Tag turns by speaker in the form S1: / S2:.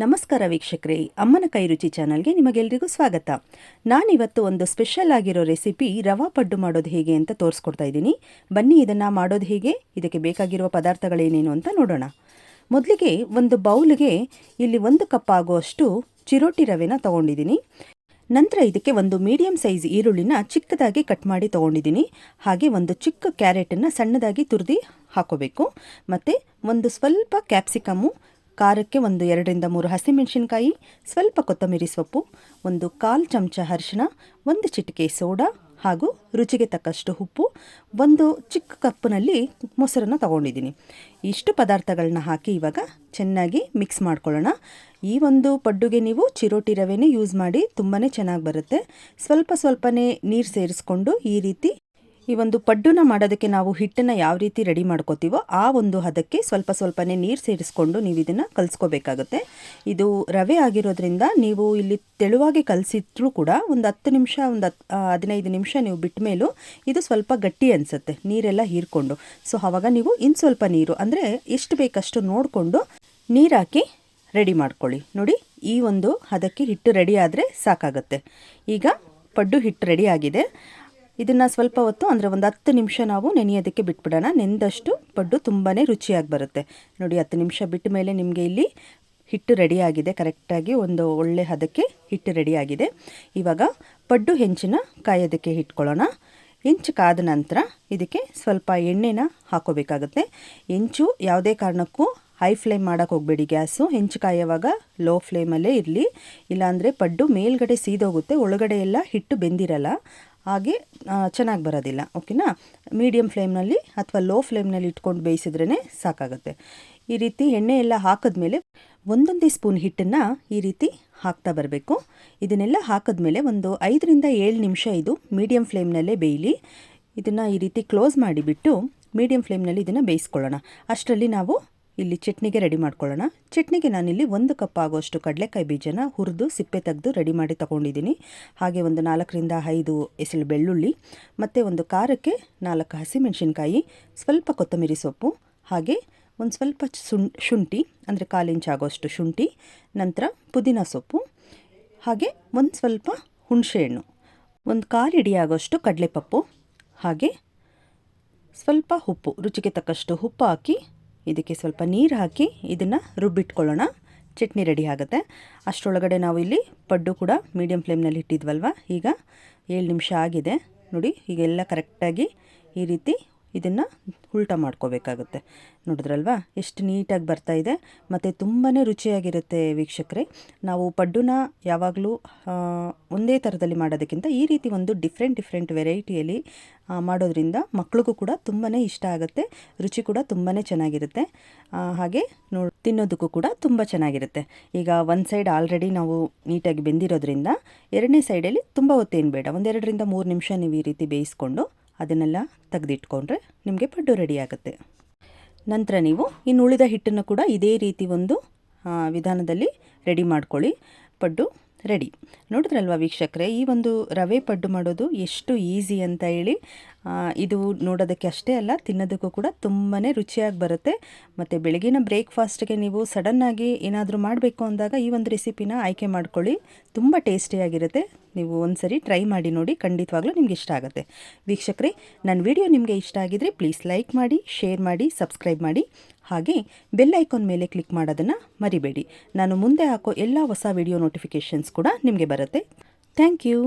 S1: ನಮಸ್ಕಾರ ವೀಕ್ಷಕರೇ, ಅಮ್ಮನ ಕೈ ರುಚಿ ಚಾನಲ್ಗೆ ನಿಮಗೆಲ್ಲರಿಗೂ ಸ್ವಾಗತ. ನಾನಿವತ್ತು ಒಂದು ಸ್ಪೆಷಲ್ ಆಗಿರೋ ರೆಸಿಪಿ ರವಾ ಪಡ್ಡು ಮಾಡೋದು ಹೇಗೆ ಅಂತ ತೋರಿಸ್ಕೊಡ್ತಾ ಇದ್ದೀನಿ. ಬನ್ನಿ ಇದನ್ನು ಮಾಡೋದು ಹೇಗೆ, ಇದಕ್ಕೆ ಬೇಕಾಗಿರುವ ಪದಾರ್ಥಗಳೇನೇನು ಅಂತ ನೋಡೋಣ. ಮೊದಲಿಗೆ ಒಂದು ಬೌಲ್ಗೆ ಇಲ್ಲಿ 1 ಕಪ್ ಆಗುವಷ್ಟು ಚಿರೋಟಿ ರವೆನ ತೊಗೊಂಡಿದ್ದೀನಿ. ನಂತರ ಇದಕ್ಕೆ ಒಂದು ಮೀಡಿಯಂ ಸೈಜ್ ಈರುಳ್ಳಿನ ಚಿಕ್ಕದಾಗಿ ಕಟ್ ಮಾಡಿ ತೊಗೊಂಡಿದ್ದೀನಿ. ಹಾಗೆ ಒಂದು ಚಿಕ್ಕ ಕ್ಯಾರೆಟನ್ನು ಸಣ್ಣದಾಗಿ ತುರಿದು ಹಾಕೋಬೇಕು. ಮತ್ತು ಒಂದು ಸ್ವಲ್ಪ ಕ್ಯಾಪ್ಸಿಕಮ್ಮು, ಖಾರಕ್ಕೆ ಒಂದು 2 ರಿಂದ 3 ಹಸಿಮೆಣಸಿನಕಾಯಿ, ಸ್ವಲ್ಪ ಕೊತ್ತಂಬರಿ ಸೊಪ್ಪು, ಒಂದು 1/4 ಚಮಚ ಅರಿಶಿನ, ಒಂದು ಚಿಟಿಕೆ ಸೋಡಾ ಹಾಗೂ ರುಚಿಗೆ ತಕ್ಕಷ್ಟು ಉಪ್ಪು, ಒಂದು ಚಿಕ್ಕ ಕಪ್ಪಿನಲ್ಲಿ ಮೊಸರನ್ನು ತಗೊಂಡಿದ್ದೀನಿ. ಇಷ್ಟು ಪದಾರ್ಥಗಳನ್ನ ಹಾಕಿ ಇವಾಗ ಚೆನ್ನಾಗಿ ಮಿಕ್ಸ್ ಮಾಡ್ಕೊಳ್ಳೋಣ. ಈ ಒಂದು ಪಡ್ಡುಗೆ ನೀವು ಚಿರೋಟಿ ರವೆನೇ ಯೂಸ್ ಮಾಡಿ, ತುಂಬಾ ಚೆನ್ನಾಗಿ ಬರುತ್ತೆ. ಸ್ವಲ್ಪನೇ ನೀರು ಸೇರಿಸ್ಕೊಂಡು ಈ ರೀತಿ ಈ ಒಂದು ಪಡ್ಡುನ ಮಾಡೋದಕ್ಕೆ ನಾವು ಹಿಟ್ಟನ್ನು ಯಾವ ರೀತಿ ರೆಡಿ ಮಾಡ್ಕೋತೀವೋ ಆ ಒಂದು ಹದಕ್ಕೆ ಸ್ವಲ್ಪನೇ ನೀರು ಸೇರಿಸ್ಕೊಂಡು ನೀವು ಇದನ್ನು ಕಲಿಸ್ಕೋಬೇಕಾಗುತ್ತೆ. ಇದು ರವೆ ಆಗಿರೋದ್ರಿಂದ ನೀವು ಇಲ್ಲಿ ತೆಳುವಾಗಿ ಕಲಸಿದ್ರೂ ಕೂಡ ಒಂದು 10 ನಿಮಿಷ, ಒಂದು 15 ನಿಮಿಷ ನೀವು ಬಿಟ್ಟ ಮೇಲೂ ಇದು ಸ್ವಲ್ಪ ಗಟ್ಟಿ ಅನಿಸುತ್ತೆ, ನೀರೆಲ್ಲ ಹೀರ್ಕೊಂಡು. ಸೊ ಆವಾಗ ನೀವು ಇನ್ನು ಸ್ವಲ್ಪ ನೀರು, ಅಂದರೆ ಎಷ್ಟು ಬೇಕಷ್ಟು ನೋಡಿಕೊಂಡು ನೀರು ಹಾಕಿ ರೆಡಿ ಮಾಡ್ಕೊಳ್ಳಿ. ನೋಡಿ, ಈ ಒಂದು ಹದಕ್ಕೆ ಹಿಟ್ಟು ರೆಡಿ ಆದರೆ ಸಾಕಾಗುತ್ತೆ. ಈಗ ಪಡ್ಡು ಹಿಟ್ಟು ರೆಡಿ ಆಗಿದೆ. ಇದನ್ನು ಸ್ವಲ್ಪ ಹೊತ್ತು, ಅಂದರೆ ಒಂದು 10 ನಿಮಿಷ ನಾವು ನೆನೆಯೋದಕ್ಕೆ ಬಿಟ್ಬಿಡೋಣ. ನೆಂದಷ್ಟು ಪಡ್ಡು ತುಂಬಾ ರುಚಿಯಾಗಿ ಬರುತ್ತೆ. ನೋಡಿ, 10 ನಿಮಿಷ ಬಿಟ್ಟ ಮೇಲೆ ನಿಮಗೆ ಇಲ್ಲಿ ಹಿಟ್ಟು ರೆಡಿಯಾಗಿದೆ. ಕರೆಕ್ಟಾಗಿ ಒಂದು ಒಳ್ಳೆ ಹದಕ್ಕೆ ಹಿಟ್ಟು ರೆಡಿಯಾಗಿದೆ. ಇವಾಗ ಪಡ್ಡು ಹೆಂಚನ್ನ ಕಾಯೋದಕ್ಕೆ ಇಟ್ಕೊಳ್ಳೋಣ. ಹೆಂಚು ಕಾದ ನಂತರ ಇದಕ್ಕೆ ಸ್ವಲ್ಪ ಎಣ್ಣೆನ ಹಾಕೋಬೇಕಾಗುತ್ತೆ. ಹೆಂಚು ಯಾವುದೇ ಕಾರಣಕ್ಕೂ ಹೈ ಫ್ಲೇಮ್ ಮಾಡೋಕ್ಕೆ ಹೋಗಬೇಡಿ. ಗ್ಯಾಸು ಹೆಂಚು ಕಾಯುವಾಗ ಲೋ ಫ್ಲೇಮಲ್ಲೇ ಇರಲಿ, ಇಲ್ಲಾಂದರೆ ಪಡ್ಡು ಮೇಲ್ಗಡೆ ಸೀದೋಗುತ್ತೆ, ಒಳಗಡೆ ಎಲ್ಲ ಹಿಟ್ಟು ಬೆಂದಿರಲ್ಲ, ಹಾಗೆ ಚೆನ್ನಾಗಿ ಬರೋದಿಲ್ಲ. ಓಕೆನಾ? ಮೀಡಿಯಮ್ ಫ್ಲೇಮ್ನಲ್ಲಿ ಅಥವಾ ಲೋ ಫ್ಲೇಮ್ನಲ್ಲಿ ಇಟ್ಕೊಂಡು ಬೇಯಿಸಿದ್ರೇ ಸಾಕಾಗುತ್ತೆ. ಈ ರೀತಿ ಎಣ್ಣೆ ಎಲ್ಲ ಹಾಕಿದ್ಮೇಲೆ ಒಂದೊಂದೇ ಸ್ಪೂನ್ ಹಿಟ್ಟನ್ನು ಈ ರೀತಿ ಹಾಕ್ತಾ ಬರಬೇಕು. ಇದನ್ನೆಲ್ಲ ಹಾಕಿದ್ಮೇಲೆ ಒಂದು 5 ರಿಂದ 7 ನಿಮಿಷ ಇದು ಮೀಡಿಯಮ್ ಫ್ಲೇಮ್ನಲ್ಲೇ ಬೇಯಲಿ. ಇದನ್ನು ಈ ರೀತಿ ಕ್ಲೋಸ್ ಮಾಡಿಬಿಟ್ಟು ಮೀಡಿಯಮ್ ಫ್ಲೇಮ್ನಲ್ಲಿ ಇದನ್ನು ಬೇಯಿಸ್ಕೊಳ್ಳೋಣ. ಅಷ್ಟರಲ್ಲಿ ನಾವು ಇಲ್ಲಿ ಚಟ್ನಿಗೆ ರೆಡಿ ಮಾಡ್ಕೊಳ್ಳೋಣ. ಚಟ್ನಿಗೆ ನಾನಿಲ್ಲಿ 1 ಕಪ್ ಆಗೋಷ್ಟು ಕಡಲೆಕಾಯಿ ಬೀಜನ ಹುರಿದು ಸಿಪ್ಪೆ ತೆಗೆದು ರೆಡಿ ಮಾಡಿ ತೊಗೊಂಡಿದ್ದೀನಿ. ಹಾಗೆ ಒಂದು 4 ರಿಂದ 5 ಎಸಳು ಬೆಳ್ಳುಳ್ಳಿ, ಮತ್ತು ಒಂದು ಖಾರಕ್ಕೆ 4 ಹಸಿಮೆಣಸಿನಕಾಯಿ, ಸ್ವಲ್ಪ ಕೊತ್ತಂಬರಿ ಸೊಪ್ಪು, ಹಾಗೆ ಒಂದು ಸ್ವಲ್ಪ ಶುಂಠಿ, ಅಂದರೆ 1/4 ಇಂಚ್ ಆಗೋಷ್ಟು ಶುಂಠಿ, ನಂತರ ಪುದೀನ ಸೊಪ್ಪು, ಹಾಗೆ ಒಂದು ಸ್ವಲ್ಪ ಹುಣಸೆಹಣ್ಣು, ಒಂದು 1/4 ಹಿಡಿ ಆಗೋಷ್ಟು ಕಡಲೆಪಪ್ಪು, ಹಾಗೆ ಸ್ವಲ್ಪ ಉಪ್ಪು, ರುಚಿಗೆ ತಕ್ಕಷ್ಟು ಉಪ್ಪು ಹಾಕಿ ಇದಕ್ಕೆ ಸ್ವಲ್ಪ ನೀರು ಹಾಕಿ ಇದನ್ನು ರುಬ್ಬಿಟ್ಕೊಳ್ಳೋಣ. ಚಟ್ನಿ ರೆಡಿ ಆಗುತ್ತೆ. ಅಷ್ಟರೊಳಗಡೆ ನಾವು ಇಲ್ಲಿ ಪಡ್ಡು ಕೂಡ ಮೀಡಿಯಮ್ ಫ್ಲೇಮ್ನಲ್ಲಿ ಇಟ್ಟಿದ್ವಲ್ವ, ಈಗ 7 ನಿಮಿಷ ಆಗಿದೆ. ನೋಡಿ, ಈಗೆಲ್ಲ ಕರೆಕ್ಟಾಗಿ ಈ ರೀತಿ ಇದನ್ನು ಉಲ್ಟ ಮಾಡ್ಕೋಬೇಕಾಗುತ್ತೆ. ನೋಡಿದ್ರಲ್ವ ಎಷ್ಟು ನೀಟಾಗಿ ಬರ್ತಾಯಿದೆ, ಮತ್ತು ತುಂಬಾ ರುಚಿಯಾಗಿರುತ್ತೆ ವೀಕ್ಷಕರೇ. ನಾವು ಪಡ್ಡುನ ಯಾವಾಗಲೂ ಒಂದೇ ಥರದಲ್ಲಿ ಮಾಡೋದಕ್ಕಿಂತ ಈ ರೀತಿ ಒಂದು ಡಿಫ್ರೆಂಟ್ ವೆರೈಟಿಯಲ್ಲಿ ಮಾಡೋದ್ರಿಂದ ಮಕ್ಳಿಗೂ ಕೂಡ ತುಂಬಾ ಇಷ್ಟ ಆಗುತ್ತೆ. ರುಚಿ ಕೂಡ ತುಂಬಾ ಚೆನ್ನಾಗಿರುತ್ತೆ. ಹಾಗೆ ತಿನ್ನೋದಕ್ಕೂ ಕೂಡ ತುಂಬ ಚೆನ್ನಾಗಿರುತ್ತೆ. ಈಗ ಒಂದು ಸೈಡ್ ಆಲ್ರೆಡಿ ನಾವು ನೀಟಾಗಿ ಬೆಂದಿರೋದ್ರಿಂದ ಎರಡನೇ ಸೈಡಲ್ಲಿ ತುಂಬ ಹೊತ್ತೇನು ಬೇಡ, ಒಂದು 2 ರಿಂದ 3 ನಿಮಿಷ ನೀವು ಈ ರೀತಿ ಬೇಯಿಸ್ಕೊಂಡು ಅದನ್ನೆಲ್ಲ ತೆಗೆದಿಟ್ಕೊಂಡ್ರೆ ನಿಮಗೆ ಪಡ್ಡು ರೆಡಿ ಆಗುತ್ತೆ. ನಂತರ ನೀವು ಇನ್ನು ಉಳಿದ ಹಿಟ್ಟನ್ನು ಕೂಡ ಇದೇ ರೀತಿ ಒಂದು ವಿಧಾನದಲ್ಲಿ ರೆಡಿ ಮಾಡ್ಕೊಳ್ಳಿ. ಪಡ್ಡು ರೆಡಿ. ನೋಡಿದ್ರಲ್ವ ವೀಕ್ಷಕರೇ, ಈ ಒಂದು ರವೆ ಪಡ್ಡು ಮಾಡೋದು ಎಷ್ಟು ಈಸಿ ಅಂತ ಹೇಳಿ. ಇದು ನೋಡೋದಕ್ಕೆ ಅಷ್ಟೇ ಅಲ್ಲ, ತಿನ್ನೋದಕ್ಕೂ ಕೂಡ ತುಂಬಾ ರುಚಿಯಾಗಿ ಬರುತ್ತೆ. ಮತ್ತು ಬೆಳಗಿನ ಬ್ರೇಕ್ಫಾಸ್ಟ್ಗೆ ನೀವು ಸಡನ್ನಾಗಿ ಏನಾದರೂ ಮಾಡಬೇಕು ಅಂದಾಗ ಈ ಒಂದು ರೆಸಿಪಿನ ಆಯ್ಕೆ ಮಾಡ್ಕೊಳ್ಳಿ. ತುಂಬ ಟೇಸ್ಟಿಯಾಗಿರುತ್ತೆ. ನೀವು ಒಂದ್ಸರಿ ಟ್ರೈ ಮಾಡಿ ನೋಡಿ, ಖಂಡಿತವಾಗ್ಲೂ ನಿಮ್ಗೆ ಇಷ್ಟ ಆಗುತ್ತೆ. ವೀಕ್ಷಕರೇ, ನನ್ನ ವಿಡಿಯೋ ನಿಮಗೆ ಇಷ್ಟ ಆಗಿದರೆ ಪ್ಲೀಸ್ ಲೈಕ್ ಮಾಡಿ, ಶೇರ್ ಮಾಡಿ, ಸಬ್ಸ್ಕ್ರೈಬ್ ಮಾಡಿ, ಹಾಗೆ ಬೆಲ್ ಐಕಾನ್ ಮೇಲೆ ಕ್ಲಿಕ್ ಮಾಡೋದನ್ನು ಮರಿಬೇಡಿ. ನಾನು ಮುಂದೆ ಹಾಕೋ ಎಲ್ಲ ಹೊಸ ವಿಡಿಯೋ ನೋಟಿಫಿಕೇಷನ್ಸ್ ಕೂಡ ನಿಮಗೆ ಬರುತ್ತೆ. Thank you.